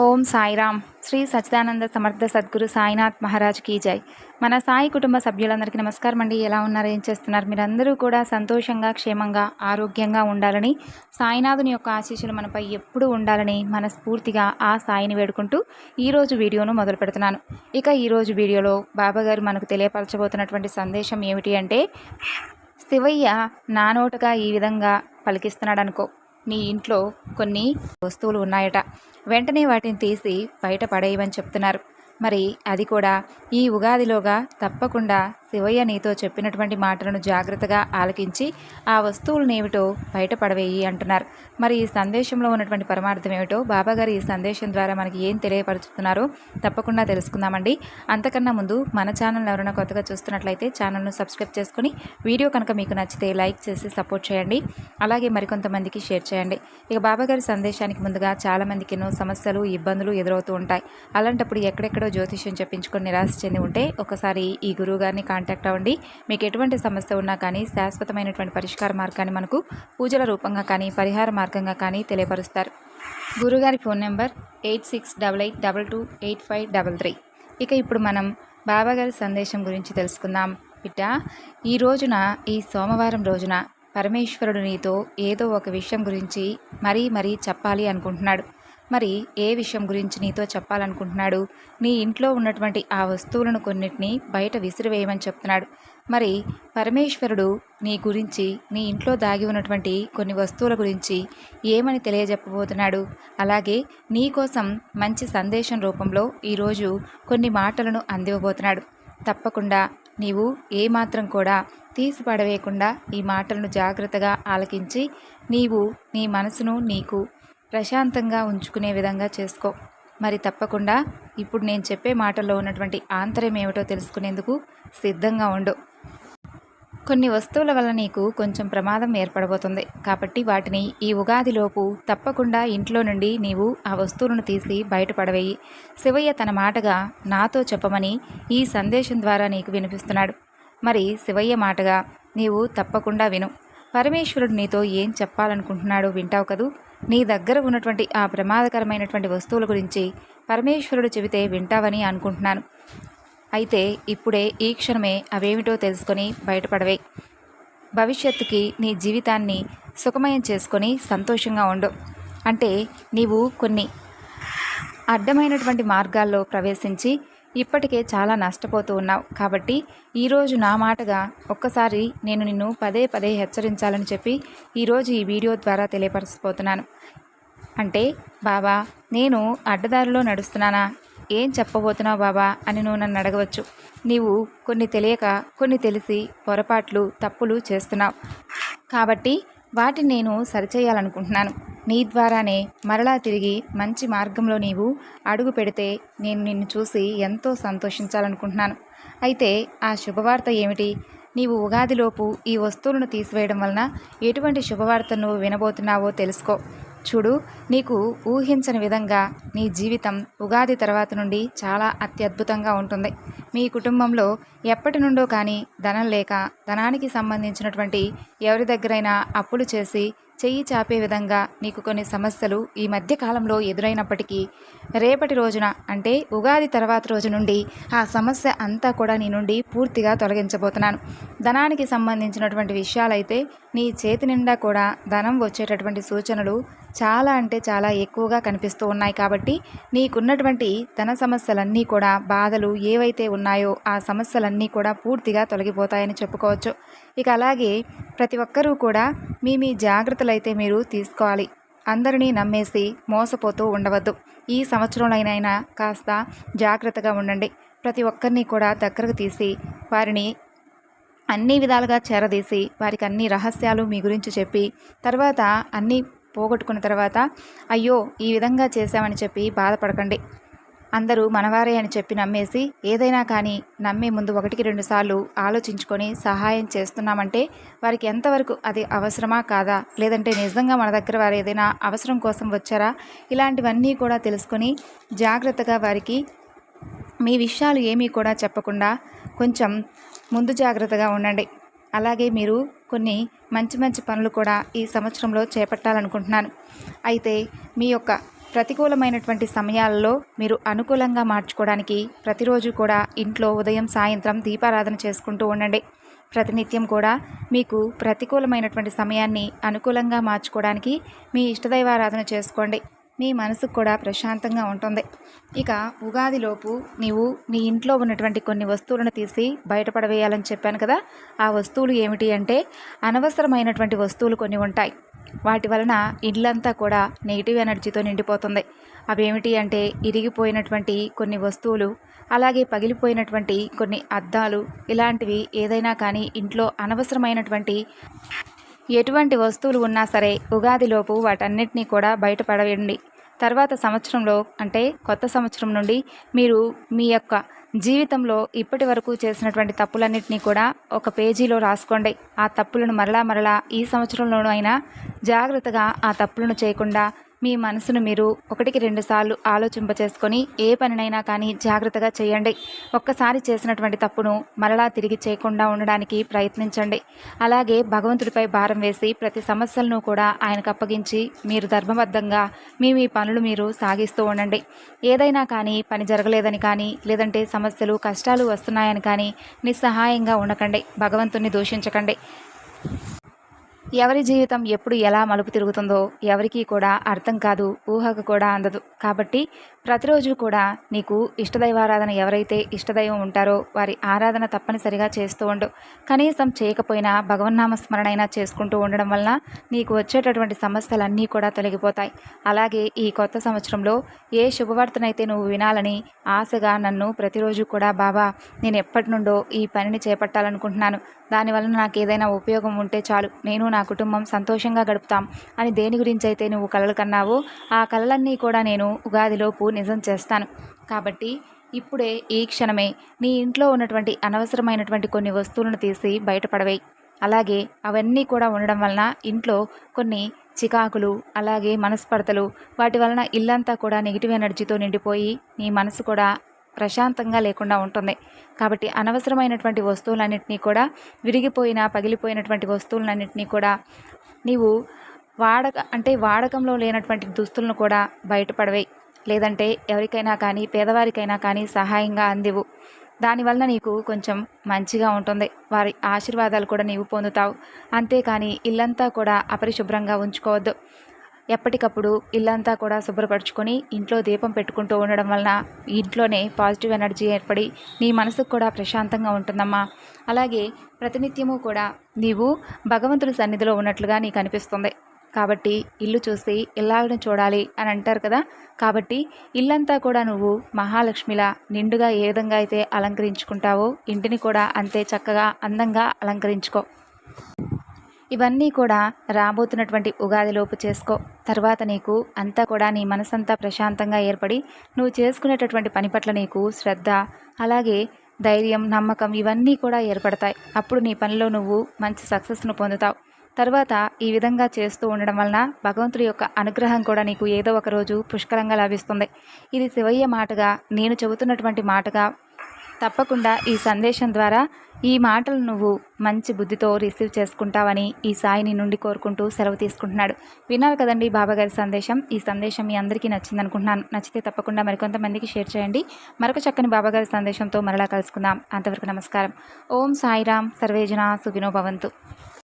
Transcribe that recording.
ఓం సాయిరామ్. శ్రీ సచ్చిదానంద సమర్థ సద్గురు సాయినాథ్ మహారాజ్ కీ జై. మన సాయి కుటుంబ సభ్యులందరికీ నమస్కారం అండి. ఎలా ఉన్నారు, ఏం చేస్తున్నారు? మీరందరూ కూడా సంతోషంగా, క్షేమంగా, ఆరోగ్యంగా ఉండాలని, సాయినాథుని యొక్క ఆశీస్సులు మనపై ఎప్పుడూ ఉండాలని మనస్ఫూర్తిగా ఆ సాయిని వేడుకుంటూ ఈరోజు వీడియోను మొదలు పెడుతున్నాను. ఇక ఈరోజు వీడియోలో బాబాగారు మనకు తెలియపరచబోతున్నటువంటి సందేశం ఏమిటి అంటే, శివయ్య నా నోటగా ఈ విధంగా పలికిస్తున్నాడు అనుకో, నీ ఇంట్లో కొన్ని వస్తువులు ఉన్నాయట, వెంటనే వాటిని తీసి బయట పడేయమని చెప్తున్నారు. మరి అది కూడా ఈ ఉగాదిలోగా తప్పకుండా శివయ్య నీతో చెప్పినటువంటి మాటలను జాగ్రత్తగా ఆలకించి ఆ వస్తువులను ఏమిటో బయట పడవేయి అంటున్నారు. మరి ఈ సందేశంలో ఉన్నటువంటి పరమార్థం ఏమిటో బాబాగారు ఈ సందేశం ద్వారా మనకి ఏం తెలియపరుచుతున్నారో తప్పకుండా తెలుసుకుందామండి. అంతకన్నా ముందు మన ఛానల్ ఎవరైనా కొత్తగా చూస్తున్నట్లయితే ఛానల్ను సబ్స్క్రైబ్ చేసుకుని వీడియో కనుక మీకు నచ్చితే లైక్ చేసి సపోర్ట్ చేయండి. అలాగే మరికొంతమందికి షేర్ చేయండి. ఇక బాబాగారి సందేశానికి ముందుగా చాలామందికి ఎన్నో సమస్యలు, ఇబ్బందులు ఎదురవుతూ ఉంటాయి. అలాంటప్పుడు ఎక్కడెక్కడో జ్యోతిష్యం చెప్పించుకొని నిరాశ చెంది ఉంటే ఒకసారి ఈ గురువుగారిని కాంటాక్ట్ అవ్వండి. మీకు ఎటువంటి సమస్య ఉన్నా కానీ శాశ్వతమైనటువంటి పరిష్కార మార్గాన్ని మనకు పూజల రూపంగా కానీ పరిహార మార్గంగా కానీ తెలియపరుస్తారు. గురుగారి ఫోన్ నెంబర్ 8688228533. ఇక ఇప్పుడు మనం బాబాగారి సందేశం గురించి తెలుసుకుందాం. బిడ్డ, ఈ రోజున, ఈ సోమవారం రోజున పరమేశ్వరుడు నీతో ఏదో ఒక విషయం గురించి మరీ చెప్పాలి అనుకుంటున్నాడు. మరి ఏ విషయం గురించి నీతో చెప్పాలనుకుంటున్నాడు? నీ ఇంట్లో ఉన్నటువంటి ఆ వస్తువులను కొన్నిటిని బయట విసిరివేయమని చెప్తున్నాడు. మరి పరమేశ్వరుడు నీ గురించి, నీ ఇంట్లో దాగి ఉన్నటువంటి కొన్ని వస్తువుల గురించి ఏమని తెలియజెప్పబోతున్నాడు? అలాగే నీ కోసం మంచి సందేశం రూపంలో ఈరోజు కొన్ని మాటలను అందివ్వబోతున్నాడు. తప్పకుండా నీవు ఏమాత్రం కూడా తీసి పడవేయకుండా ఈ మాటలను జాగ్రత్తగా ఆలకించి నీవు నీ మనసును నీకు ప్రశాంతంగా ఉంచుకునే విధంగా చేసుకో. మరి తప్పకుండా ఇప్పుడు నేను చెప్పే మాటల్లో ఉన్నటువంటి ఆంతర్యం ఏమిటో తెలుసుకునేందుకు సిద్ధంగా ఉండు. కొన్ని వస్తువుల వల్ల నీకు కొంచెం ప్రమాదం ఏర్పడబోతుంది. కాబట్టి వాటిని ఈ ఉగాదిలోపు తప్పకుండా ఇంట్లో నుండి నీవు ఆ వస్తువులను తీసి బయటపడవేయి. శివయ్య తన మాటగా నాతో చెప్పమని ఈ సందేశం ద్వారా నీకు వినిపిస్తున్నాడు. మరి శివయ్య మాటగా నీవు తప్పకుండా విను. పరమేశ్వరుడు నీతో ఏం చెప్పాలనుకుంటున్నాడో వింటావు కదూ. నీ దగ్గర ఉన్నటువంటి ఆ ప్రమాదకరమైనటువంటి వస్తువుల గురించి పరమేశ్వరుడు చెబితే వింటావని అనుకుంటున్నాను. అయితే ఇప్పుడే ఈ క్షణమే అవేమిటో తెలుసుకొని బయటపడవే. భవిష్యత్తుకి నీ జీవితాన్ని సుఖమయం చేసుకొని సంతోషంగా ఉండు. అంటే నీవు కొన్ని అడ్డమైనటువంటి మార్గాల్లో ప్రవేశించి ఇప్పటికే చాలా నష్టపోతూ ఉన్నావు. కాబట్టి ఈరోజు నా మాటగా ఒక్కసారి నేను నిన్ను పదే హెచ్చరించాలని చెప్పి ఈరోజు ఈ వీడియో ద్వారా తెలియపరచబోతున్నాను. అంటే, బాబా, నేను అడ్డదారిలో నడుస్తున్నానా? ఏం చెప్పబోతున్నావు బాబా అని నువ్వు నన్ను అడగవచ్చు. నీవు కొన్ని తెలియక, కొన్ని తెలిసి పొరపాట్లు, తప్పులు చేస్తున్నావు. కాబట్టి వాటిని నేను సరిచేయాలనుకుంటున్నాను. నీ ద్వారానే మరలా తిరిగి మంచి మార్గంలో నీవు అడుగు పెడితే నేను నిన్ను చూసి ఎంతో సంతోషించాలనుకుంటున్నాను. అయితే ఆ శుభవార్త ఏమిటి? నీవు ఉగాదిలోపు ఈ వస్తువులను తీసివేయడం వలన ఎటువంటి శుభవార్త నువ్వు వినబోతున్నావో తెలుసుకో. చూడు, నీకు ఊహించని విధంగా నీ జీవితం ఉగాది తర్వాత నుండి చాలా అత్యద్భుతంగా ఉంటుంది. మీ కుటుంబంలో ఎప్పటి నుండో కానీ ధనం లేక, ధనానికి సంబంధించినటువంటి ఎవరి దగ్గరైనా అప్పులు చేసి చెయ్యి చాపే విధంగా నీకు కొన్ని సమస్యలు ఈ మధ్య కాలంలో ఎదురైనప్పటికీ రేపటి రోజున, అంటే ఉగాది తర్వాత రోజు నుండి ఆ సమస్య అంతా కూడా నీ నుండి పూర్తిగా తొలగించబోతున్నాను. ధనానికి సంబంధించినటువంటి విషయాలైతే నీ చేతి నిండా కూడా ధనం వచ్చేటటువంటి సూచనలు చాలా అంటే చాలా ఎక్కువగా కనిపిస్తూ ఉన్నాయి. కాబట్టి నీకున్నటువంటి ధన సమస్యలన్నీ కూడా, బాధలు ఏవైతే ఉన్నాయో ఆ సమస్యలన్నీ కూడా పూర్తిగా తొలగిపోతాయని చెప్పుకోవచ్చు. ఇక అలాగే ప్రతి ఒక్కరూ కూడా మీ జాగ్రత్తలు అయితే మీరు తీసుకోవాలి. అందరినీ నమ్మేసి మోసపోతూ ఉండవద్దు. ఈ సంవత్సరంలోనైనా కాస్త జాగ్రత్తగా ఉండండి. ప్రతి ఒక్కరిని కూడా దగ్గరకు తీసి వారిని అన్ని విధాలుగా చేరదీసి వారికి అన్ని రహస్యాలు మీ గురించి చెప్పి తర్వాత అన్నీ పోగొట్టుకున్న తర్వాత అయ్యో ఈ విధంగా చేశామని చెప్పి బాధపడకండి. అందరూ మనవారే అని చెప్పి నమ్మేసి ఏదైనా కానీ నమ్మే ముందు 1-2 సార్లు ఆలోచించుకొని సహాయం చేస్తున్నామంటే వారికి ఎంతవరకు అది అవసరమా కాదా, లేదంటే నిజంగా మన దగ్గర వారు ఏదైనా అవసరం కోసం వచ్చారా, ఇలాంటివన్నీ కూడా తెలుసుకొని జాగ్రత్తగా వారికి మీ విషయాలు ఏమీ కూడా చెప్పకుండా కొంచెం ముందు జాగ్రత్తగా ఉండండి. అలాగే మీరు కొన్ని మంచి పనులు కూడా ఈ సంవత్సరంలో చేపట్టాలనుకుంటున్నాను. అయితే మీ యొక్క ప్రతికూలమైనటువంటి సమయాలలో మీరు అనుకూలంగా మార్చుకోవడానికి ప్రతిరోజు కూడా ఇంట్లో ఉదయం సాయంత్రం దీపారాధన చేసుకుంటూ ఉండండి. ప్రతినిత్యం కూడా మీకు ప్రతికూలమైనటువంటి సమయాన్ని అనుకూలంగా మార్చుకోవడానికి మీ ఇష్టదైవారాధన చేసుకోండి. మీ మనసుకు కూడా ప్రశాంతంగా ఉంటుంది. ఇక ఉగాదిలోపు నీవు నీ ఇంట్లో ఉన్నటువంటి కొన్ని వస్తువులను తీసి బయటపడవేయాలని చెప్పాను కదా. ఆ వస్తువులు ఏమిటి అంటే, అనవసరమైనటువంటి వస్తువులు కొన్ని ఉంటాయి. వాటి వలన ఇల్లంతా కూడా నెగిటివ్ ఎనర్జీతో నిండిపోతుంది. అవేమిటి అంటే, ఇరిగిపోయినటువంటి కొన్ని వస్తువులు, అలాగే పగిలిపోయినటువంటి కొన్ని అద్దాలు, ఇలాంటివి ఏదైనా కానీ ఇంట్లో అనవసరమైనటువంటి ఎటువంటి వస్తువులు ఉన్నా సరే ఉగాదిలోపు వాటన్నిటినీ కూడా బయటపడవేయండి. తర్వాత సంవత్సరంలో అంటే కొత్త సంవత్సరం నుండి మీరు మీ యొక్క జీవితంలో ఇప్పటి వరకు చేసినటువంటి తప్పులన్నింటినీ కూడా ఒక పేజీలో రాసుకోండి. ఆ తప్పులను మరలా ఈ సంవత్సరంలోనూ అయినా జాగ్రత్తగా ఆ తప్పులను చేయకుండా మీ మనసును మీరు 1-2 సార్లు ఆలోచింపచేసుకొని ఏ పనినైనా కానీ జాగ్రత్తగా చేయండి. ఒక్కసారి చేసినటువంటి తప్పును మరలా తిరిగి చేయకుండా ఉండడానికి ప్రయత్నించండి. అలాగే భగవంతుడిపై భారం వేసి ప్రతి సమస్యలను కూడా ఆయనకు అప్పగించి మీరు ధర్మబద్ధంగా మీ పనులు మీరు సాగిస్తూ ఉండండి. ఏదైనా కానీ పని జరగలేదని కానీ, లేదంటే సమస్యలు కష్టాలు వస్తున్నాయని కానీ నిస్సహాయంగా ఉండకండి. భగవంతుని దూషించకండి. ఎవరి జీవితం ఎప్పుడు ఎలా మలుపు తిరుగుతుందో ఎవరికీ కూడా అర్థం కాదు, ఊహకు కూడా అందదు. కాబట్టి ప్రతిరోజు కూడా నీకు ఇష్టదైవారాధన ఎవరైతే ఇష్టదైవం ఉంటారో వారి ఆరాధన తప్పనిసరిగా చేస్తూ ఉండు. కనీసం చేయకపోయినా భగవన్నామ స్మరణైనా చేసుకుంటూ ఉండడం వలన నీకు వచ్చేటటువంటి సమస్యలన్నీ కూడా తొలగిపోతాయి. అలాగే ఈ కొత్త సంవత్సరంలో ఏ శుభవార్తనైతే నువ్వు వినాలని ఆశగా నన్ను ప్రతిరోజు కూడా, బాబా నేను ఎప్పటి నుండో ఈ పనిని చేపట్టాలనుకుంటున్నాను, దానివల్ల నాకు ఏదైనా ఉపయోగం ఉంటే చాలు, నేను నా కుటుంబం సంతోషంగా గడుపుతాం అని దేని గురించి అయితే నువ్వు కలలు కన్నావో ఆ కలలన్నీ కూడా నేను ఉగాదిలోపు నిజం చేస్తాను. కాబట్టి ఇప్పుడే ఈ క్షణమే నీ ఇంట్లో ఉన్నటువంటి అనవసరమైనటువంటి కొన్ని వస్తువులను తీసి బయటపడవేయి. అలాగే అవన్నీ కూడా ఉండడం వలన ఇంట్లో కొన్ని చికాకులు, అలాగే మనస్పర్ధలు, వాటి వలన ఇల్లంతా కూడా నెగిటివ్ ఎనర్జీతో నిండిపోయి నీ మనసు కూడా ప్రశాంతంగా లేకుండా ఉంటుంది. కాబట్టి అనవసరమైనటువంటి వస్తువులన్నింటినీ కూడా, విరిగిపోయిన పగిలిపోయినటువంటి వస్తువులన్నింటినీ కూడా నీవు వాడకంలో లేనటువంటి దుస్తులను కూడా బయటపడవేయి. లేదంటే ఎవరికైనా కానీ, పేదవారికైనా కానీ సహాయంగా అందివు. దానివల్ల నీకు కొంచెం మంచిగా ఉంటుంది. వారి ఆశీర్వాదాలు కూడా నీవు పొందుతావు. అంతేకాని ఇల్లంతా కూడా అపరిశుభ్రంగా ఉంచుకోవద్దు. ఎప్పటికప్పుడు ఇల్లంతా కూడా శుభ్రపరచుకొని ఇంట్లో దీపం పెట్టుకుంటూ ఉండడం వలన ఇంట్లోనే పాజిటివ్ ఎనర్జీ ఏర్పడి నీ మనసుకు కూడా ప్రశాంతంగా ఉంటుందమ్మా. అలాగే ప్రతినిత్యము కూడా నీవు భగవంతుడి సన్నిధిలో ఉన్నట్లుగా నీకు అనిపిస్తుంది. కాబట్టి ఇల్లు చూసి ఇల్లాలను చూడాలి అని అంటారు కదా. కాబట్టి ఇల్లంతా కూడా నువ్వు మహాలక్ష్మిలా నిండుగా ఏ విధంగా అయితే అలంకరించుకుంటావో ఇంటిని కూడా అంతే చక్కగా అందంగా అలంకరించుకో. ఇవన్నీ కూడా రాబోతున్నటువంటి ఉగాదిలోపు చేసుకో. తర్వాత నీకు అంతా కూడా నీ మనసంతా ప్రశాంతంగా ఏర్పడి నువ్వు చేసుకునేటటువంటి పని పట్ల నీకు శ్రద్ధ, అలాగే ధైర్యం, నమ్మకం ఇవన్నీ కూడా ఏర్పడతాయి. అప్పుడు నీ పనిలో నువ్వు మంచి సక్సెస్ను పొందుతావు. తర్వాత ఈ విధంగా చేస్తూ ఉండడం వలన భగవంతుడి యొక్క అనుగ్రహం కూడా నీకు ఏదో ఒక రోజు పుష్కలంగా లభిస్తుంది. ఇది శివయ్య మాటగా, నేను చెబుతున్నటువంటి మాటగా తప్పకుండా ఈ సందేశం ద్వారా ఈ మాటలు నువ్వు మంచి బుద్ధితో రిసీవ్ చేసుకుంటావని ఈ సాయి నుండి కోరుకుంటూ సెలవు తీసుకుంటున్నాడు. విన్నారు కదండి బాబాగారి సందేశం. ఈ సందేశం మీ అందరికీ నచ్చింది అనుకుంటున్నాను. నచ్చితే తప్పకుండా మరికొంతమందికి షేర్ చేయండి. మరొక చక్కని బాబాగారి సందేశంతో మరలా కలుసుకుందాం. అంతవరకు నమస్కారం. ఓం సాయిరామ్. సర్వేజన సుఖినో భవంతు.